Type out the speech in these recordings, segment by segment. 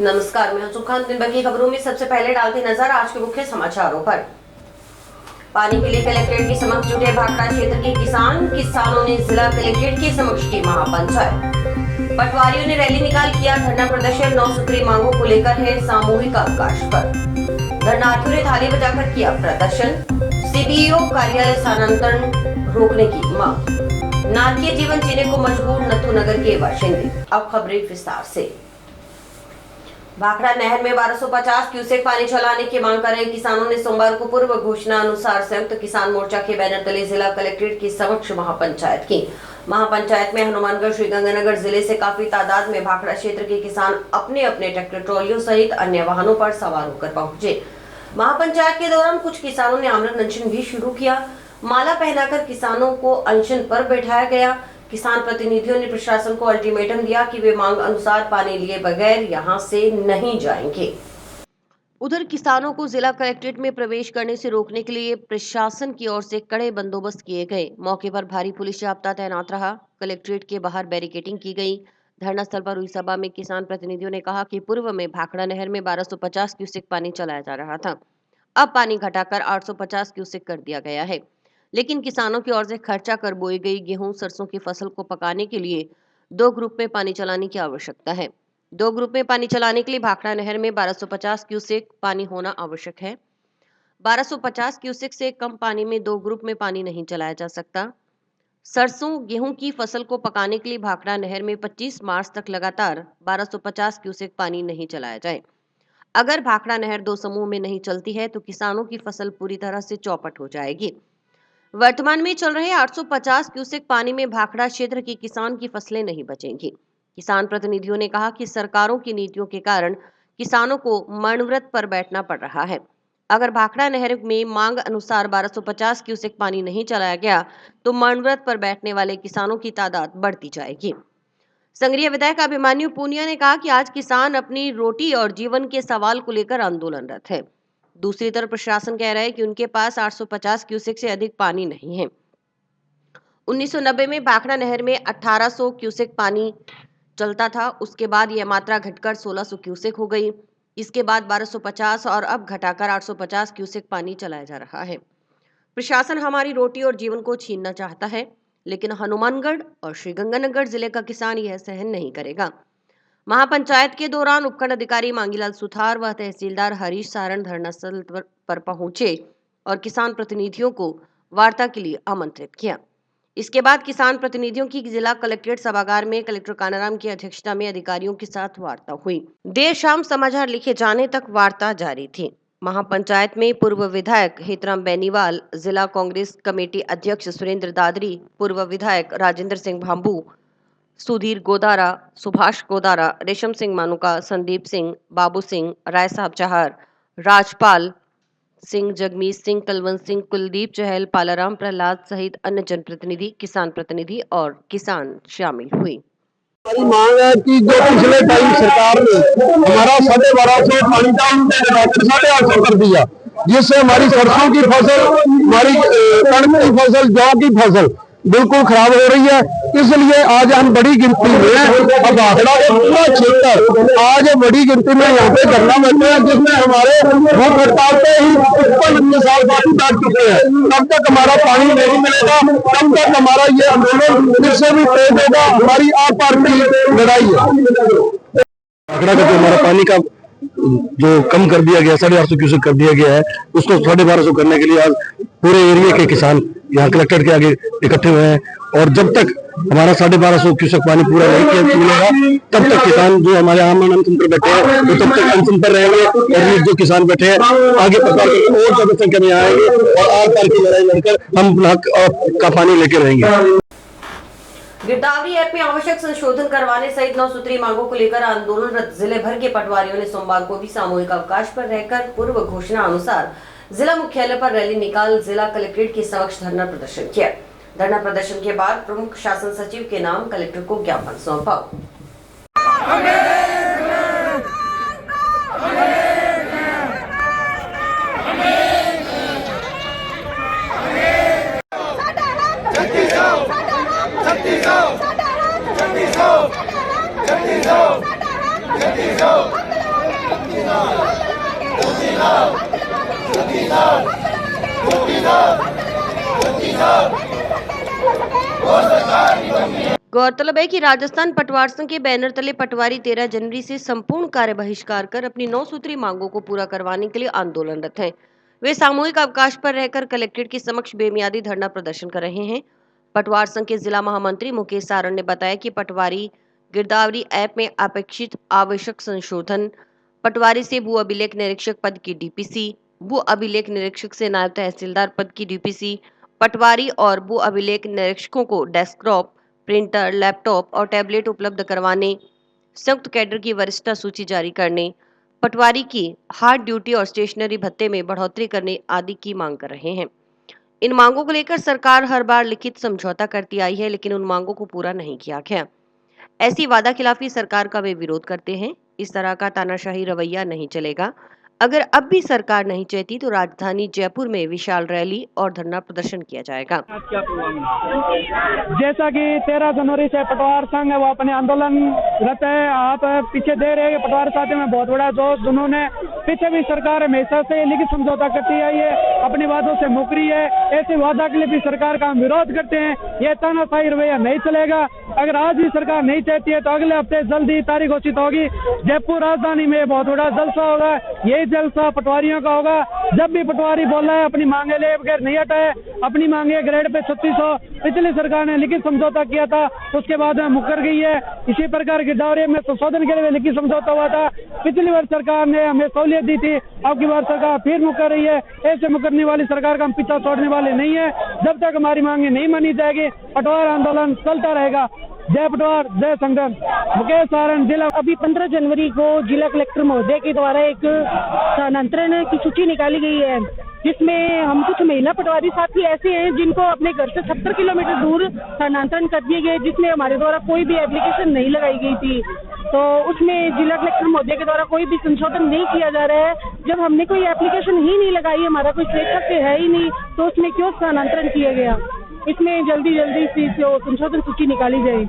नमस्कार, मैं हूं सुखान। दिन भर की खबरों में सबसे पहले डालते नजर आज के मुख्य समाचारों पर। पानी के लिए कलेक्ट्रेट के समक्ष जुटे भाखड़ा क्षेत्र के किसानों ने जिला कलेक्ट्रेट के समक्ष की महापंचायत। पटवारियों ने रैली निकाल किया धरना प्रदर्शन। 9 सूत्री मांगों को लेकर है सामूहिक अवकाश पर। धरनार्थियों ने थाली बजाकर किया प्रदर्शन। सीबीओ कार्यालय स्थानांतरण रोकने की मांग। नारकीय जीवन जीने को मजबूर नथु नगर के बाशिंदे। अब खबरें विस्तार से। भाखड़ा नहर में 1250 क्यूसेक पानी चलाने की मांग कर रहे किसानों ने सोमवार को पूर्व घोषणा अनुसार संयुक्त किसान मोर्चा के बैनर तले जिला कलेक्ट्रेट के समक्ष महापंचायत की। महापंचायत में हनुमानगढ़ श्रीगंगानगर जिले से काफी तादाद में भाखड़ा क्षेत्र के किसान अपने अपने ट्रैक्टर ट्रॉलियों सहित अन्य वाहनों पर सवार होकर पहुंचे। महापंचायत के दौरान कुछ किसानों ने आमरण अनशन भी शुरू किया। माला पहनाकर किसानों को अनशन पर बैठाया गया। किसान प्रतिनिधियों ने प्रशासन को अल्टीमेटम दिया कि वे मांग अनुसार पानी लिए बगैर यहां से नहीं जाएंगे। उधर किसानों को जिला कलेक्ट्रेट में प्रवेश करने से रोकने के लिए प्रशासन की ओर से कड़े बंदोबस्त किए गए। मौके पर भारी पुलिस जाब्ता तैनात रहा। कलेक्ट्रेट के बाहर बैरिकेडिंग की गई। धरना स्थल पर हुई सभा में किसान प्रतिनिधियों ने कहा कि पूर्व में भाखड़ा नहर में 1250 क्यूसेक पानी चलाया जा रहा था। अब पानी घटाकर 850 क्यूसेक कर दिया गया है, लेकिन किसानों की ओर से खर्चा कर बोई गई गेहूं सरसों की फसल को पकाने के लिए 2 ग्रुप में पानी चलाने की आवश्यकता है। 2 ग्रुप में पानी चलाने के लिए भाखड़ा नहर में 1250 क्यूसेक पानी होना आवश्यक है। 1250 क्यूसेक से कम पानी में 2 ग्रुप में पानी नहीं चलाया जा सकता। सरसों गेहूं की फसल को पकाने के लिए भाखड़ा नहर में 25 मार्च तक लगातार 1250 क्यूसेक पानी नहीं चलाया जाए। अगर भाखड़ा नहर 2 समूह में नहीं चलती है तो किसानों की फसल पूरी तरह से चौपट हो जाएगी। वर्तमान में चल रहे 850 क्यूसेक पानी में भाखड़ा क्षेत्र के किसान की फसलें नहीं बचेंगी। किसान प्रतिनिधियों ने कहा कि सरकारों की नीतियों के कारण किसानों को मरणव्रत पर बैठना पड़ रहा है। अगर भाखड़ा नहर में मांग अनुसार 1250 क्यूसेक पानी नहीं चलाया गया तो मरणव्रत पर बैठने वाले किसानों की तादाद बढ़ती जाएगी। संघीय विधायक अभिमन्यु पूनिया ने कहा कि आज किसान अपनी रोटी और जीवन के सवाल को लेकर आंदोलनरत है। दूसरी तरफ प्रशासन कह रहा है कि उनके पास 850 क्यूसेक से अधिक पानी नहीं है। 1990 में भाखड़ा नहर में 1800 क्यूसेक पानी चलता था। उसके बाद यह मात्रा घटकर 1600 क्यूसेक हो गई। इसके बाद 1250 और अब घटाकर 850 क्यूसेक पानी चलाया जा रहा है। प्रशासन हमारी रोटी और जीवन को छीनना चाहता है, लेकिन हनुमानगढ़ और श्रीगंगानगर जिले का किसान यह सहन नहीं करेगा। महापंचायत के दौरान उपखंड अधिकारी मांगीलाल सुथार व तहसीलदार हरीश सारण धरनास्थल पर पहुंचे और किसान प्रतिनिधियों को वार्ता के लिए आमंत्रित किया। इसके बाद किसान प्रतिनिधियों की जिला कलेक्ट्रेट सभागार में कलेक्टर कानाराम की अध्यक्षता में अधिकारियों के साथ वार्ता हुई। देर शाम समाचार लिखे जाने तक वार्ता जारी थी। महापंचायत में पूर्व विधायक हेतराम बेनीवाल, जिला कांग्रेस कमेटी अध्यक्ष सुरेंद्र दादरी, पूर्व विधायक राजेंद्र सिंह भांबू, सुधीर गोदारा, सुभाष गोदारा, रेशम सिंह मानुका, संदीप सिंह, बाबू सिंह, राय साहब चाहर, राजपाल सिंह, जगमीत सिंह, कलवंत सिंह, कुलदीप चहल, पालाराम प्रहलाद सहित अन्य जनप्रतिनिधि, किसान प्रतिनिधि और किसान शामिल हुए। हमारी मांग है कि जो पिछले टाइम सरकार ने हमारा 1250 पानी का 850 कर दिया, जिससे हमारी सरसों की फसल, हमारी कणक की फसल, जौ की फसल बिल्कुल खराब हो रही है। इसलिए आज हम बड़ी गिनती में अब भाखड़ा का पूरा क्षेत्र आज बड़ी गिनती में यहाँ पे धरना बैठे हैं, जिसमें हमारे भूख हड़ताल पे ही 55 साल बाकी बैठ चुके हैं। तब तक हमारा पानी नहीं मिलेगा, तब तक हमारा ये आंदोलन इससे भी तेज होगा। हमारी आर पार की लड़ाई है। भाखड़ा का जो हमारा पानी का जो कम कर दिया गया, 850 क्यूसेक कर दिया गया है, उसको 1250 करने के लिए आज पूरे एरिया के किसान यहाँ कलेक्ट्रेट के आगे इकट्ठे हुए हैं। और जब तक हमारा 1250 क्यूसेक पानी पूरा नहीं मिलेगा, तब तक किसान जो हमारे आम अनशन पर बैठे हैं वो तब तक अनशन पर रहेंगे। और ये जो किसान बैठे हैं आगे प्रकार और ज्यादा संख्या में आएंगे और आर पार की लड़ाई लड़कर हम हक का पानी लेके रहेंगे। गिरदावरी ऐप में आवश्यक संशोधन करवाने सहित 9 सूत्री मांगों को लेकर आंदोलनरत जिले भर के पटवारियों ने सोमवार को भी सामूहिक अवकाश पर रहकर पूर्व घोषणा अनुसार जिला मुख्यालय पर रैली निकाल जिला कलेक्ट्रेट के समक्ष धरना प्रदर्शन किया। धरना प्रदर्शन के बाद प्रमुख शासन सचिव के नाम कलेक्टर को ज्ञापन सौंपा। जल्दी जाओ गौरतलब है कि राजस्थान पटवार संघ के बैनर तले पटवारी 13 जनवरी से संपूर्ण कार्य बहिष्कार कर अपनी 9 सूत्री मांगों को पूरा करवाने के लिए आंदोलनरत हैं। वे सामूहिक अवकाश पर रहकर कलेक्ट्रेट के समक्ष बेमियादी धरना प्रदर्शन कर रहे हैं। पटवार संघ के जिला महामंत्री मुकेश सारण ने बताया कि पटवारी गिरदावरी ऐप में अपेक्षित आवश्यक संशोधन, पटवारी से भू अभिलेख निरीक्षक पद की डीपीसी, भू अभिलेख निरीक्षक से नायब तहसीलदार पद की डीपीसी, पटवारी और भू अभिलेख निरीक्षकों को डेस्कटॉप, प्रिंटर, लैपटॉप और टैबलेट उपलब्ध करवाने, संयुक्त कैडर की वरिष्ठता सूची जारी करने, पटवारी की हार्ड ड्यूटी और स्टेशनरी भत्ते में बढ़ोतरी करने आदि की मांग कर रहे हैं। इन मांगों को लेकर सरकार हर बार लिखित समझौता करती आई है, लेकिन उन मांगों को पूरा नहीं किया गया। ऐसी वादा खिलाफी सरकार का वे विरोध करते हैं। इस तरह का तानाशाही रवैया नहीं चलेगा। अगर अब भी सरकार नहीं चाहती तो राजधानी जयपुर में विशाल रैली और धरना प्रदर्शन किया जाएगा। जैसा कि 13 जनवरी से पटवार संघ है वो अपने आंदोलन रत है। आप पीछे दे रहे हैं पटवार साथियों में बहुत बड़ा जोश, उन्होंने पीछे भी सरकार हमेशा से लिखित समझौता करती आई है, अपनी वादों से मुकरी है। ऐसे वादा के लिए भी सरकार का हम विरोध करते हैं। ये तानाशाही रवैया नहीं चलेगा। अगर आज भी सरकार नहीं चाहती है तो अगले हफ्ते जल्दी तारीख घोषित होगी। जयपुर राजधानी में बहुत बड़ा जलसा होगा। यही जलसा पटवारियों का होगा। जब भी पटवारी बोल रहा है अपनी मांगे ले बगैर नहीं हटाए, अपनी मांगे ग्रेड पे 3600 पिछली सरकार ने लिखित समझौता किया था, उसके बाद में मुकर गई है। इसी प्रकार गिरदावरी में संशोधन के लिए लिखित समझौता हुआ था। पिछली बार सरकार ने हमें सहूलियत दी थी, अब की बार सरकार फिर मुकर रही है। ऐसे मुकरने वाली सरकार का हम पीछा छोड़ने वाले नहीं है। जब तक हमारी मांगे नहीं मानी जाएगी पटवार आंदोलन चलता रहेगा। जय पटवार, जय संगठन। मुकेश सारण, जिला। अभी 15 जनवरी को जिला कलेक्टर महोदय के द्वारा एक स्थानांतरण की सूची निकाली गई है, जिसमें हम कुछ महिला पटवारी साथी ऐसे हैं जिनको अपने घर से 70 किलोमीटर दूर स्थानांतरण कर दिए गए, जिसमें हमारे द्वारा कोई भी एप्लीकेशन नहीं लगाई गई थी। तो उसमें जिला कलेक्टर महोदय के द्वारा कोई भी संशोधन नहीं किया जा रहा है। जब हमने कोई एप्लीकेशन ही नहीं लगाई, हमारा कोई स्वेच्छा से है ही नहीं, तो उसमें क्यों स्थानांतरण किया गया? इसमें जल्दी जल्दी संशोधन सूची निकाली जाए।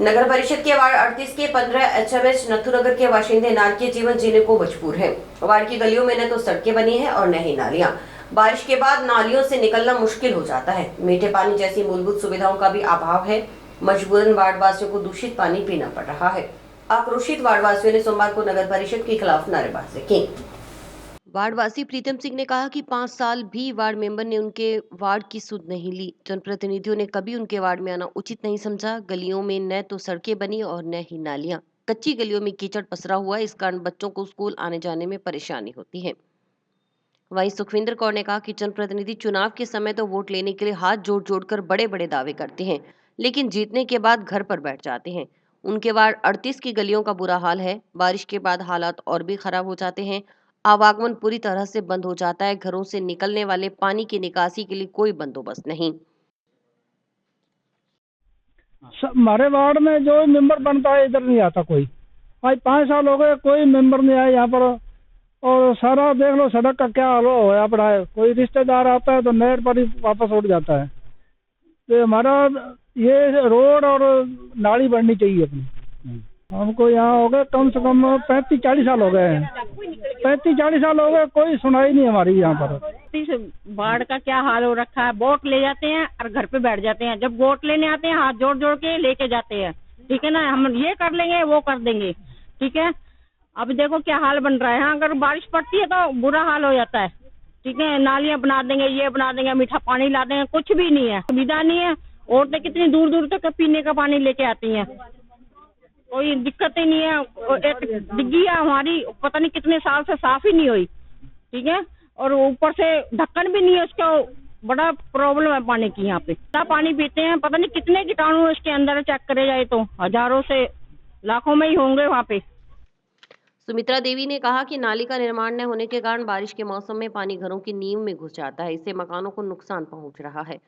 नगर परिषद के वार्ड 38 के 15 HMH नथुनगर के बाशिंदे नारकीय जीवन जीने को मजबूर हैं। वार्ड की गलियों में न तो सड़कें बनी है और न ही नालियां। बारिश के बाद नालियों से निकलना मुश्किल हो जाता है। मीठे पानी जैसी मूलभूत सुविधाओं का भी अभाव है। मजबूरन वार्ड वासियों को दूषित पानी पीना पड़ रहा है। आक्रोशित वार्ड वासियों ने सोमवार को नगर परिषद के खिलाफ नारेबाजी की। वार्डवासी प्रीतम सिंह ने कहा कि 5 साल भी वार्ड मेंबर ने उनके वार्ड की सुध नहीं ली। जनप्रतिनिधियों ने कभी उनके वार्ड में आना उचित नहीं समझा। गलियों में न तो सड़कें बनी और न ही नालियां। कच्ची गलियों में कीचड़ पसरा हुआ, इस कारण बच्चों को स्कूल आने जाने में परेशानी होती है। वहीं सुखविंदर कौर ने कहा कि जनप्रतिनिधि चुनाव के समय तो वोट लेने के लिए हाथ जोड़ जोड़कर बड़े बड़े दावे करते हैं, लेकिन जीतने के बाद घर पर बैठ जाते हैं। उनके वार्ड 38 की गलियों का बुरा हाल है। बारिश के बाद हालात और भी खराब हो जाते हैं। आवागमन पूरी तरह से बंद हो जाता है। घरों से निकलने वाले पानी की निकासी के लिए कोई बंदोबस्त नहीं। हमारे वार्ड में जो मेंबर बनता है इधर नहीं आता कोई। आज 5 साल हो गए कोई मेंबर नहीं आया यहाँ पर। और सारा देख लो सड़क का क्या हाल हो पड़ा है। कोई रिश्तेदार आता है तो नहर पर ही वापस उठ जाता है। तो हमारा ये रोड और नाली बननी चाहिए अपनी। हमको यहाँ हो गए कम से कम 35-40 साल हो गए हैं। 35-40 साल हो गए, कोई सुनाई नहीं हमारी यहाँ पर। बाढ़ का क्या हाल हो रखा है। वोट ले जाते हैं और घर पे बैठ जाते हैं। जब वोट लेने आते हैं हाथ जोड़ जोड़ के लेके जाते हैं, ठीक है ना, हम ये कर लेंगे वो कर देंगे, ठीक है। अब देखो क्या हाल बन रहा है। अगर बारिश पड़ती है तो बुरा हाल हो जाता है, ठीक है। नालियां बना देंगे, ये बना देंगे, मीठा पानी ला देंगे, कुछ भी नहीं है, सुविधा नहीं है। औरतें कितनी दूर दूर तक पीने का पानी लेके आती हैं, कोई दिक्कत ही नहीं है। एक डिग्गी है हमारी, पता नहीं कितने साल से साफ ही नहीं हुई, ठीक है। और ऊपर से ढक्कन भी नहीं है उसका, बड़ा प्रॉब्लम है पानी की। यहाँ पे क्या पानी पीते हैं, पता नहीं कितने कीटाणु इसके अंदर, चेक करे जाए तो हजारों से लाखों में ही होंगे वहाँ पे। सुमित्रा देवी ने कहा कि नाली का निर्माण न होने के कारण बारिश के मौसम में पानी घरों की नींव में घुस जाता है। इससे मकानों को नुकसान पहुंच रहा है।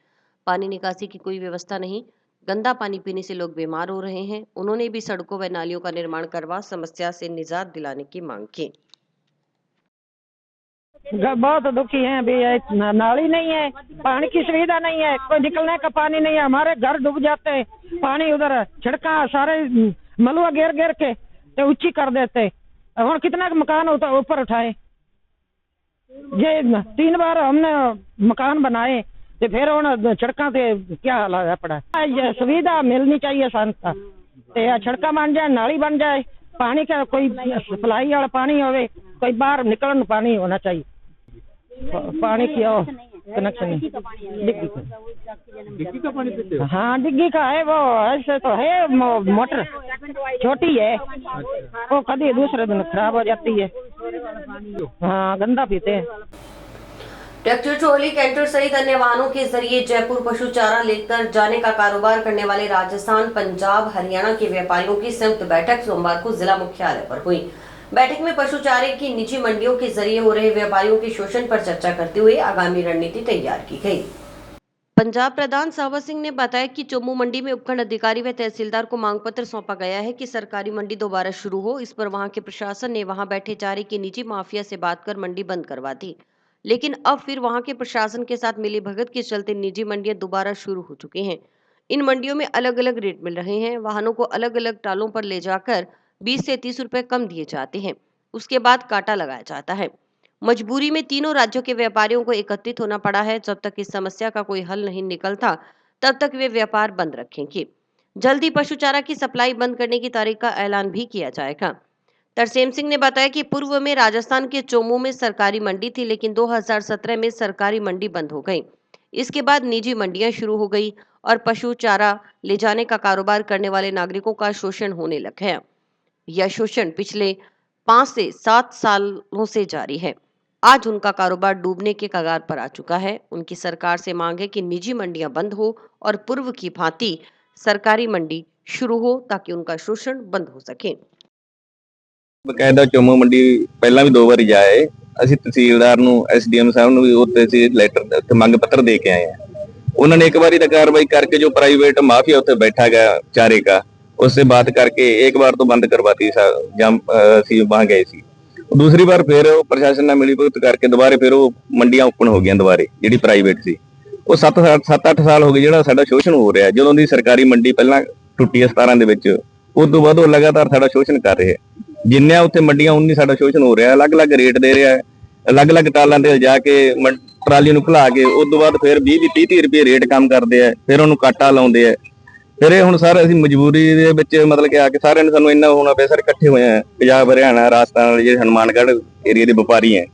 पानी निकासी की कोई व्यवस्था नहीं। गंदा पानी पीने से लोग बीमार हो रहे हैं। उन्होंने भी सड़कों व नालियों का निर्माण करवा समस्या से निजात दिलाने की मांग की। बहुत दुखी हैं अभी। नाली नहीं है, पानी की सुविधा नहीं है, कोई निकलने का पानी नहीं है। हमारे घर डूब जाते हैं, पानी उधर छिड़का सारे मलुआ घेर घेर के तो ऊंची कर देते। और कितना मकान ऊपर उठाए, ये 3 बार हमने मकान बनाए तो फिर उन सड़कों से क्या हाल है पड़ा। ये सुविधा मिलनी चाहिए शांता, सड़क बन जाए, नाली बन जाए, पानी का कोई सप्लाई वाला पानी होवे, कोई बाहर निकलने पानी होना चाहिए। पानी की कनेक्शन डिग्गी का पानी पीते हो? हाँ डिग्गी का है, वो ऐसे तो है मोटर छोटी है, वो कभी दूसरे दिन खराब हो जाती है। हाँ गंदा पीते हैं। ट्रैक्टर ट्रॉली कैंटर सहित अन्य वाहनों के जरिए जयपुर पशु चारा लेकर जाने का कारोबार करने वाले राजस्थान, पंजाब, हरियाणा के व्यापारियों की संयुक्त बैठक सोमवार को जिला मुख्यालय पर हुई। बैठक में पशु चारे की निजी मंडियों के जरिए हो रहे व्यापारियों के शोषण पर चर्चा करते हुए आगामी रणनीति तैयार की गई। पंजाब प्रधान सावर सिंह ने बताया कि चोमू मंडी में उपखंड अधिकारी व तहसीलदार को मांग पत्र सौंपा गया है कि सरकारी मंडी दोबारा शुरू हो। इस पर वहां के प्रशासन ने वहां बैठे चारे की निजी माफिया से बात कर मंडी बंद करवा दी, लेकिन अब फिर वहां के प्रशासन के साथ मिली भगत के चलते निजी मंडियां दोबारा शुरू हो चुकी हैं। इन मंडियों में अलग अलग रेट मिल रहे हैं। वाहनों को अलग अलग टालों पर ले जाकर 20 से 30 रुपए कम दिए जाते हैं, उसके बाद काटा लगाया जाता है। मजबूरी में तीनों राज्यों के व्यापारियों को एकत्रित होना पड़ा है। जब तक इस समस्या का कोई हल नहीं निकलता तब तक वे व्यापार बंद रखेंगे। जल्द ही पशु चारा की सप्लाई बंद करने की तारीख का ऐलान भी किया जाएगा। तरसेम सिंह ने बताया कि पूर्व में राजस्थान के चोमू में सरकारी मंडी थी, लेकिन 2017 में सरकारी मंडी बंद हो गई। इसके बाद निजी मंडियां शुरू हो गई और पशु चारा ले जाने का कारोबार करने वाले नागरिकों का शोषण होने लगा है। यह शोषण पिछले 5 से 7 सालों से जारी है। आज उनका कारोबार डूबने के कगार पर आ चुका है। उनकी सरकार से मांग है कि निजी मंडियां बंद हो और पूर्व की भांति सरकारी मंडी शुरू हो ताकि उनका शोषण बंद हो सके। ਬਕਾਇਦਾ ਚੋਮੂ ਮੰਡੀ ਪਹਿਲਾਂ ਵੀ 2 ਵਾਰੀ ਜਾਏ, ਅਸੀਂ ਤਹਿਸੀਲਦਾਰ ਨੂੰ, ਐਸਡੀਐਮ ਸਾਹਿਬ ਨੂੰ ਵੀ ਉੱਤੇ ਅਸੀਂ ਲੈਟਰ ਤੇ ਮੰਗ ਪੱਤਰ ਦੇ ਕੇ ਆਏ ਆ। ਉਹਨਾਂ ਨੇ ਇੱਕ ਵਾਰੀ ਤਾਂ कार्रवाई करके जो प्राइवेट माफिया उत्ते बैठा गया चारे का, उससे बात करके एक बार तो बंद करवाती ਅਸੀਂ वहां गए सी। दूसरी बार फिर प्रशासन ਨਾਲ मिली भुगत करके दोबारे फिर ਉਹ ਮੰਡੀਆਂ ਓਪਨ ਹੋ ਗਈਆਂ ਦੁਬਾਰੇ ਜਿਹੜੀ ਪ੍ਰਾਈਵੇਟ ਸੀ। ਉਹ 7-8 ਸਾਲ ਹੋ ਗਏ ਜਿਹੜਾ ਸਾਡਾ ਸ਼ੋਸ਼ਣ ਹੋ ਰਿਹਾ। ਜਦੋਂ ਦੀ ਸਰਕਾਰੀ ਮੰਡੀ ਪਹਿਲਾਂ ਟੁੱਟੀ 17 ਦੇ ਵਿੱਚ, ਉਸ ਤੋਂ ਬਾਅਦ ਉਹ ਲਗਾਤਾਰ ਸਾਡਾ ਸ਼ੋਸ਼ਣ ਕਰ ਰਹੇ। ਜਿੰਨੇ ਉੱਥੇ ਮੰਡੀਆਂ ਉਨੀ ਸਾਡਾ ਸ਼ੋਸ਼ਣ ਹੋ ਰਿਹਾ। ਅਲੱਗ-ਅਲੱਗ ਰੇਟ ਦੇ ਰਿਹਾ, ਅਲੱਗ-ਅਲੱਗ ਟਾਲਾਂ ਤੇ ਜਾ ਕੇ ਟਰਾਲੀ ਨੂੰ ਖਲਾ ਕੇ ਉਸ ਤੋਂ ਬਾਅਦ ਫਿਰ 20-30 ਰੁਪਏ ਰੇਟ ਕੰਮ ਕਰਦੇ ਆ, ਫਿਰ ਉਹਨੂੰ ਕਾਟਾ ਲਾਉਂਦੇ ਆ। ਫਿਰ ਇਹ ਹੁਣ ਸਰ ਅਸੀਂ ਮਜਬੂਰੀ ਦੇ ਵਿੱਚ ਮਤਲਬ ਕਿ ਆ ਕੇ ਸਾਰਿਆਂ ਨੇ ਸਾਨੂੰ ਇੰਨਾ ਹੋਣਾ ਪਿਆ ਸਰ, ਇਕੱਠੇ ਹੋਏ ਆ ਪੰਜਾਬ, ਹਰਿਆਣਾ, ਰਾਜਸਥਾਨ ਵਾਲੇ ਜਿਹੜੇ ਹਨੂਮਾਨਗੜ੍ਹ ਏਰੀਆ ਦੇ ਵਪਾਰੀ ਆ।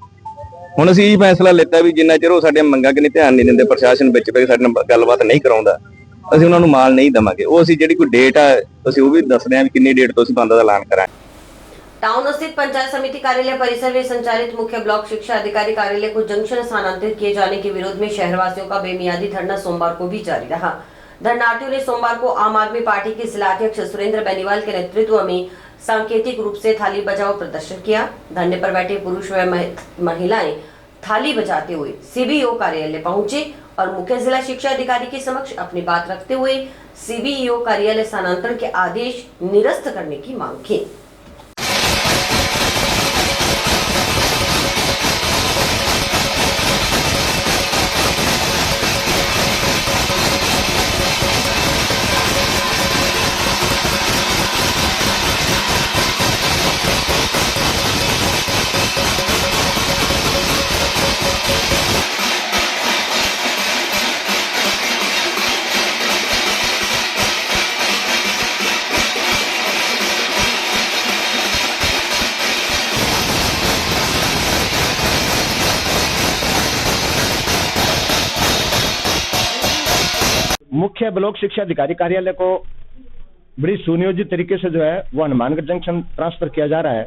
ਹੁਣ ਅਸੀਂ ਇਹ ਫੈਸਲਾ ਲਿੱਤਾ ਵੀ ਜਿੰਨਾ ਚਿਰ ਉਹ ਸਾਡੀਆਂ ਮੰਗਾਂ ਕਿ ਨਹੀਂ ਧਿਆਨ ਨਹੀਂ ਦਿੰਦੇ, ਪ੍ਰਸ਼ਾਸਨ ਵਿੱਚ ਪੈ ਸਾਡੇ ਨਾਲ ਗੱਲਬਾਤ ਨਹੀਂ ਕਰਾਉਂਦਾ, ਅਸੀਂ ਉਹਨਾਂ ਨੂੰ ਮਾਲ ਨਹੀਂ ਦੇਵਾਂਗੇ। ਉਹ ਅਸੀਂ ਜਿਹੜੀ ਕੋਈ ਡੇਟ ਆ ਅਸੀਂ ਉਹ ਵੀ ਦੱਸਦੇ ਹਾਂ ਵੀ ਕਿੰਨੀ ਡੇਟ ਤੋਂ ਅਸੀਂ ਬੰਦ ਦਾ ਐਲਾਨ ਕਰਾਂਗੇ। टाउन स्थित पंचायत समिति कार्यालय परिसर में संचालित मुख्य ब्लॉक शिक्षा अधिकारी कार्यालय को जंक्शन स्थानांतरित किए जाने के विरोध में शहरवासियों का बेमियादी धरना सोमवार को भी जारी रहा। धरनार्थियों ने सोमवार को आम आदमी पार्टी के जिला अध्यक्ष सुरेंद्र बेनीवाल के नेतृत्व में सांकेतिक रूप से थाली बजाओ प्रदर्शन किया। धरने पर बैठे पुरुष व महिलाएं थाली बजाते हुए सीबीओ कार्यालय पहुंचे और मुख्य जिला शिक्षा अधिकारी के समक्ष अपनी बात रखते हुए सीबीओ कार्यालय स्थानांतरण के आदेश निरस्त करने की मांग की। मुख्य ब्लॉक शिक्षा अधिकारी कार्यालय को बड़ी सुनियोजित तरीके से जो है वो हनुमानगढ़ जंक्शन ट्रांसफर किया जा रहा है।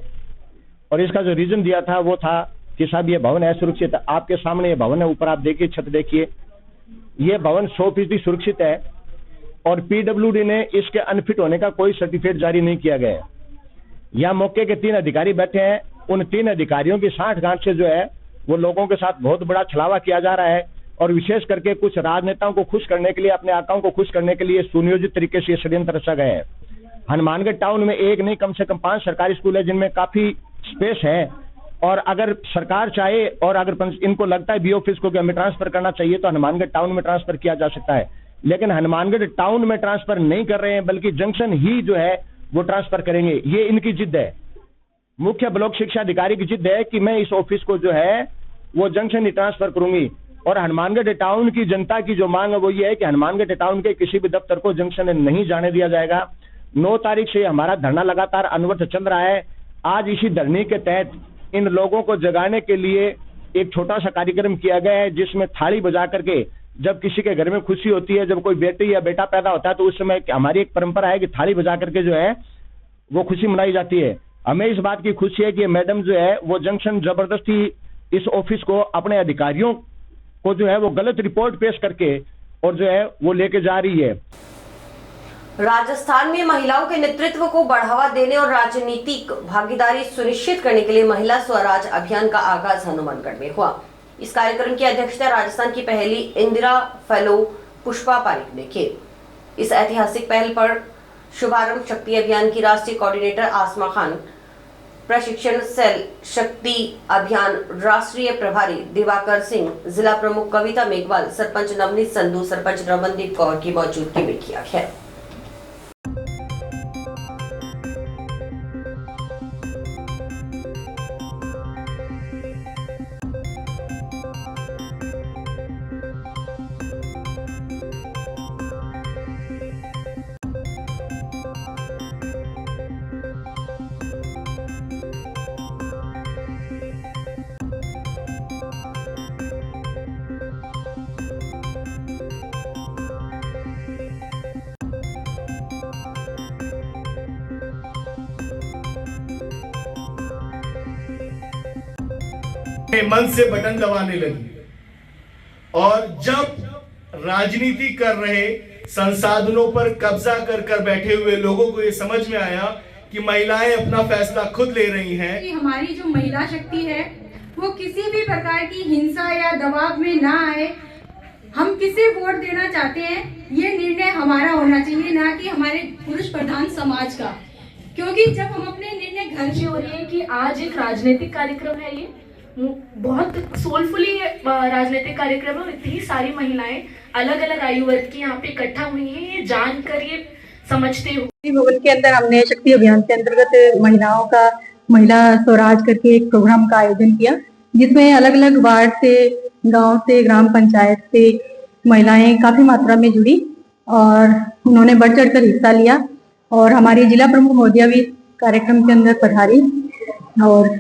और इसका जो रीजन दिया था वो था कि साहब ये भवन असुरक्षित है। आपके सामने ये भवन है, ऊपर आप देखिए, छत देखिए, ये भवन 100% सुरक्षित है और पीडब्ल्यूडी ने इसके अनफिट होने का कोई सर्टिफिकेट जारी नहीं किया गया है। यहाँ मौके के 3 अधिकारी बैठे हैं, उन 3 अधिकारियों की साठगांठ से जो है वो लोगों के साथ बहुत बड़ा छलावा किया जा रहा है और विशेष करके कुछ राजनेताओं को खुश करने के लिए, अपने आकाओं को खुश करने के लिए सुनियोजित तरीके से ये षड्यंत्र रचा गया है। हनुमानगढ़ टाउन में एक नहीं, कम से कम 5 सरकारी स्कूल है जिनमें काफी स्पेस है और अगर सरकार चाहे और अगर इनको लगता है बी ऑफिस को कि हमें ट्रांसफर करना चाहिए तो हनुमानगढ़ टाउन में ट्रांसफर किया जा सकता है। लेकिन हनुमानगढ़ टाउन में ट्रांसफर नहीं कर रहे हैं, बल्कि जंक्शन ही जो है वो ट्रांसफर करेंगे। ये इनकी जिद है। मुख्य ब्लॉक शिक्षा अधिकारी की जिद है कि मैं इस ऑफिस को जो है वो जंक्शन ही ट्रांसफर करूंगी। और हनुमानगढ़ टाउन की जनता की जो मांग है वो ये है कि हनुमानगढ़ टाउन के किसी भी दफ्तर को जंक्शन में नहीं जाने दिया जाएगा। 9 तारीख से हमारा धरना लगातार अनवरत चल रहा है। आज इसी धरने के तहत इन लोगों को जगाने के लिए एक छोटा सा कार्यक्रम किया गया है, जिसमें थाली बजा करके जब किसी के घर में खुशी होती है, जब कोई बेटी या बेटा पैदा होता है, तो उस समय हमारी एक परंपरा है कि थाली बजा करके जो है वो खुशी मनाई जाती है। हमें इस बात की खुशी है कि मैडम जो है वो जंक्शन जबरदस्ती इस ऑफिस को अपने अधिकारियों को जो है वो गलत रिपोर्ट पेश करके और जो है वो लेके जा रही है। राजस्थान में महिलाओं के नेतृत्व को बढ़ावा देने और राजनीतिक भागीदारी सुनिश्चित करने के लिए महिला स्वराज अभियान का आगाज हनुमानगढ़ में हुआ। इस कार्यक्रम की अध्यक्षता राजस्थान की पहली इंदिरा फेलो पुष्पा पारिक ने की। इस ऐतिहासिक पहल पर शुभारंभ शक्ति अभियान की राष्ट्रीय कोऑर्डिनेटर आसमा खान, प्रशिक्षण सेल शक्ति अभियान राष्ट्रीय प्रभारी दिवाकर सिंह, जिला प्रमुख कविता मेघवाल, सरपंच नवनीत संधू, सरपंच रमनदीप कौर की मौजूदगी में किया है। मन से बटन दबाने लगी और जब राजनीति कर रहे संसाधनों पर कब्जा कर बैठे हुए लोगों को ये समझ में आया कि महिलाएं अपना फैसला खुद ले रही हैं। कि हमारी जो महिला शक्ति है वो किसी भी प्रकार की हिंसा या दबाव में ना आए। हम किसे वोट देना चाहते हैं ये निर्णय हमारा होना चाहिए, ना कि हमारे पुरुष प्रधान समाज का। क्योंकि जब हम अपने निर्णय घर से हो रहे हैं कि आज एक राजनीतिक कार्यक्रम है, ये बहुत सोलफुली राजनीतिक कार्यक्रम है। इतनी सारी महिलाएं अलग अलग आयु वर्ग की यहाँ पे इकट्ठा हुई हैं, ये जानकर ये समझते हुए भवन के अंदर हमने शक्ति अभियान के अंतर्गत महिलाओं का महिला स्वराज करके एक प्रोग्राम का आयोजन किया, जिसमें अलग अलग वार्ड से, गांव से, ग्राम पंचायत से महिलाएं काफी मात्रा में जुड़ी और उन्होंने बढ़ चढ़ कर हिस्सा लिया। और हमारी जिला प्रमुख महोदया भी कार्यक्रम के अंदर पधारी। और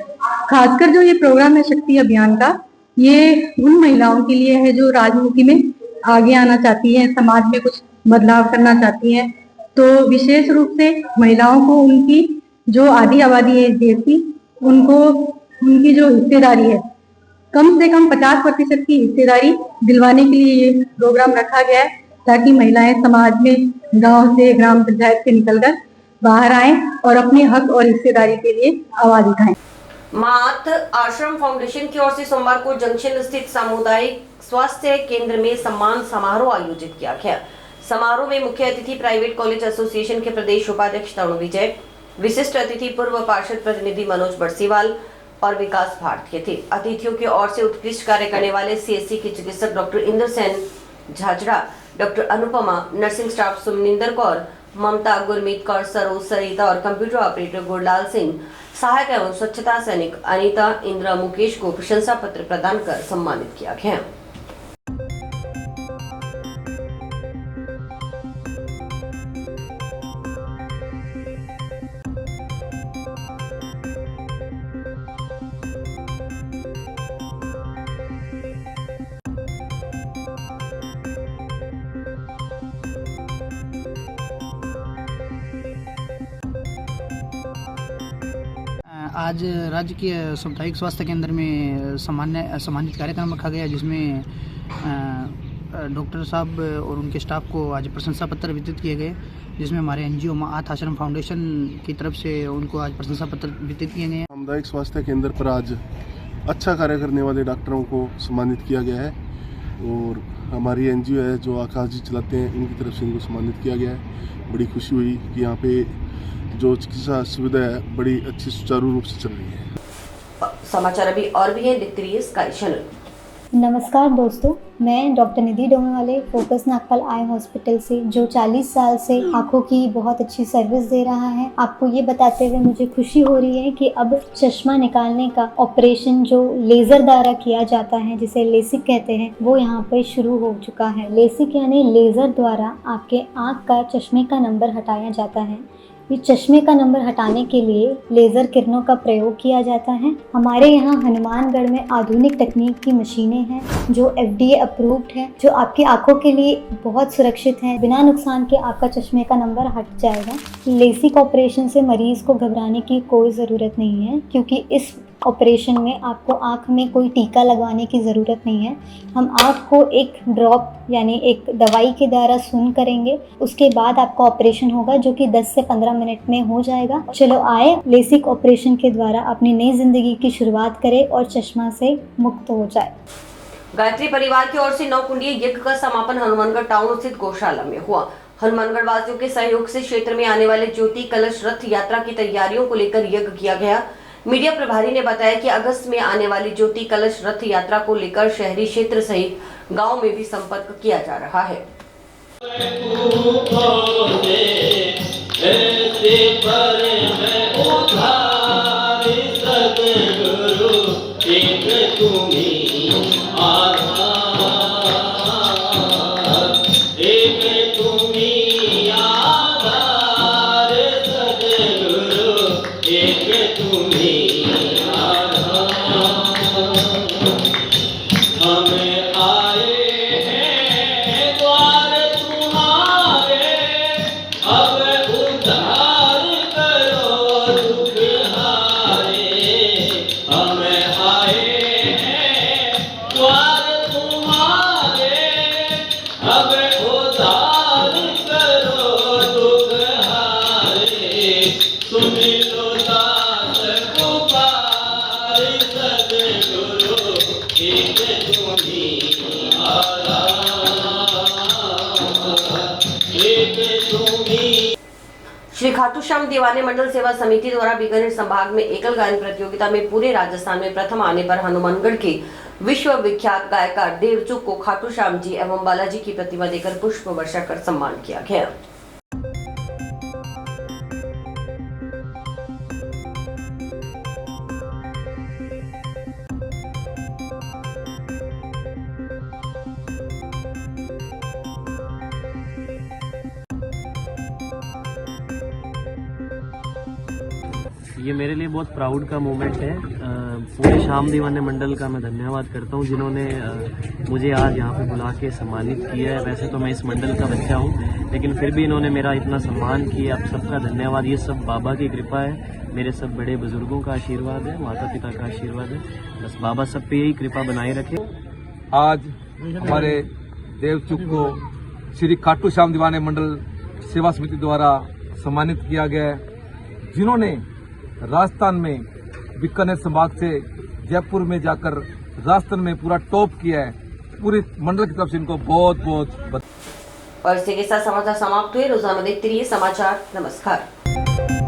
खासकर जो ये प्रोग्राम है शक्ति अभियान का, ये उन महिलाओं के लिए है जो राजनीति में आगे आना चाहती हैं, समाज में कुछ बदलाव करना चाहती हैं। तो विशेष रूप से महिलाओं को उनकी जो आधी आबादी है देश की, उनको उनकी जो हिस्सेदारी है कम से कम 50% की हिस्सेदारी दिलवाने के लिए ये प्रोग्राम रखा गया है, ताकि महिलाएं समाज में गांव से, ग्राम पंचायत से निकलकर बाहर आएं और अपने हक और हिस्सेदारी के लिए आवाज उठाएं। मात आश्रम फाउंडेशन की ओर से सोमवार को जंक्शन स्थित सामुदायिक स्वास्थ्य केंद्र में सम्मान समारोह आयोजित किया गया। समारोह में मुख्य अतिथि प्राइवेट कॉलेज एसोसिएशन के प्रदेश उपाध्यक्ष तरुण विजय, विशिष्ट अतिथि पूर्व पार्षद प्रतिनिधि मनोज बरसीवाल और विकास भारतीय थे। अतिथियों की ओर से उत्कृष्ट कार्य करने वाले सीएससी के चिकित्सक doctor Indra Sen Jhajhra, doctor Anupama, nursing staff Suminder Kaur, Mamta, Gurmeet Kaur, Saroj, Sarita और कंप्यूटर ऑपरेटर गुरलाल सिंह, सहायक एवं स्वच्छता सैनिक अनीता, इंद्रा, मुकेश को प्रशंसा पत्र प्रदान कर सम्मानित किया गया। आज राज्य के सामुदायिक स्वास्थ्य केंद्र में सम्मानित कार्यक्रम रखा गया, जिसमें डॉक्टर साहब और उनके स्टाफ को आज प्रशंसा पत्र वितरित किए गए, जिसमें हमारे एनजीओ मात आश्रम फाउंडेशन की तरफ से उनको आज प्रशंसा पत्र वितरित किए गए। सामुदायिक स्वास्थ्य केंद्र पर आज अच्छा कार्य करने वाले डॉक्टरों को सम्मानित किया गया है और हमारी एनजीओ है जो आकाश जी चलाते हैं, इनकी तरफ से इनको सम्मानित किया गया है। बड़ी खुशी हुई कि यहाँ पे जो चिकित्सा सुविधा है बड़ी अच्छी सुचारू रूप से चल रही है। समाचार अभी और भी हैं, देखते रहिए स्काई चैनल। नमस्कार दोस्तों, मैं डॉक्टर निधि डोमेवाले फोकस नागपाल आई हॉस्पिटल से, जो 40 साल से आंखों की बहुत अच्छी सर्विस दे रहा है। आपको ये बताते हुए मुझे खुशी हो रही है कि अब चश्मा निकालने का ऑपरेशन जो लेजर द्वारा किया जाता है, जिसे लेसिक कहते हैं, वो यहाँ पे शुरू हो चुका है। लेसिक यानी लेजर द्वारा आपके आँख का चश्मे का नंबर हटाया जाता है। ये चश्मे का नंबर हटाने के लिए लेज़र किरणों का प्रयोग किया जाता है। हमारे यहाँ हनुमानगढ़ में आधुनिक तकनीक की मशीनें हैं जो FDA अप्रूव्ड है, जो आपकी आंखों के लिए बहुत सुरक्षित है। बिना नुकसान के आपका चश्मे का नंबर हट जाएगा। लेसिक ऑपरेशन से मरीज़ को घबराने की कोई ज़रूरत नहीं है, क्योंकि इस ऑपरेशन में आपको आँख में कोई टीका लगवाने की ज़रूरत नहीं है। हम आँख को एक ड्रॉप यानी एक दवाई के द्वारा सून करेंगे, उसके बाद आपका ऑपरेशन होगा, जो कि 10 से 15 मिनट में हो जाएगा। चलो आए, लेसिक ऑपरेशन के द्वारा अपनी नई ज़िंदगी की शुरुआत करें और चश्मा से मुक्त हो जाए। गायत्री परिवार की ओर से 9 कुंडीय यज्ञ का समापन हनुमानगढ़ टाउन स्थित गौशाला में हुआ। हनुमानगढ़ वासियों के सहयोग से क्षेत्र में आने वाले ज्योति कलश रथ यात्रा की तैयारियों को लेकर यज्ञ किया गया। मीडिया प्रभारी ने बताया कि अगस्त में आने वाली ज्योति कलश रथ यात्रा को लेकर शहरी क्षेत्र सहित गांव में भी संपर्क किया जा रहा है। श्री खाटू श्याम दीवाने मंडल सेवा समिति द्वारा बीकानेर संभाग में एकल गायन प्रतियोगिता में पूरे राजस्थान में प्रथम आने पर हनुमानगढ़ के विश्व विख्यात गायकार देवचुक को खाटू श्याम जी एवं बालाजी की प्रतिमा देकर पुष्प वर्षा कर सम्मान किया गया। ये मेरे लिए बहुत प्राउड का मोमेंट है। पूरे श्याम दीवाने मंडल का मैं धन्यवाद करता हूँ, जिन्होंने मुझे आज यहाँ पे बुला के सम्मानित किया है। वैसे तो मैं इस मंडल का बच्चा हूँ, लेकिन फिर भी इन्होंने मेरा इतना सम्मान किया। आप सबका धन्यवाद। ये सब बाबा की कृपा है, मेरे सब बड़े बुजुर्गों का आशीर्वाद है, माता पिता का आशीर्वाद है। बस बाबा सब पे यही कृपा बनाए रखे। आज हमारे देवचुक को श्री खाटू श्याम दीवाने मंडल सेवा समिति द्वारा सम्मानित किया गया है, जिन्होंने राजस्थान में बीकानेर संभाग से जयपुर में जाकर राजस्थान में पूरा टॉप किया है। पूरी मंडल की तरफ से इनको बहुत बहुत। और इसी के साथ समाचार समाप्त हुए। रोजाना देखते रहिए समाचार। नमस्कार।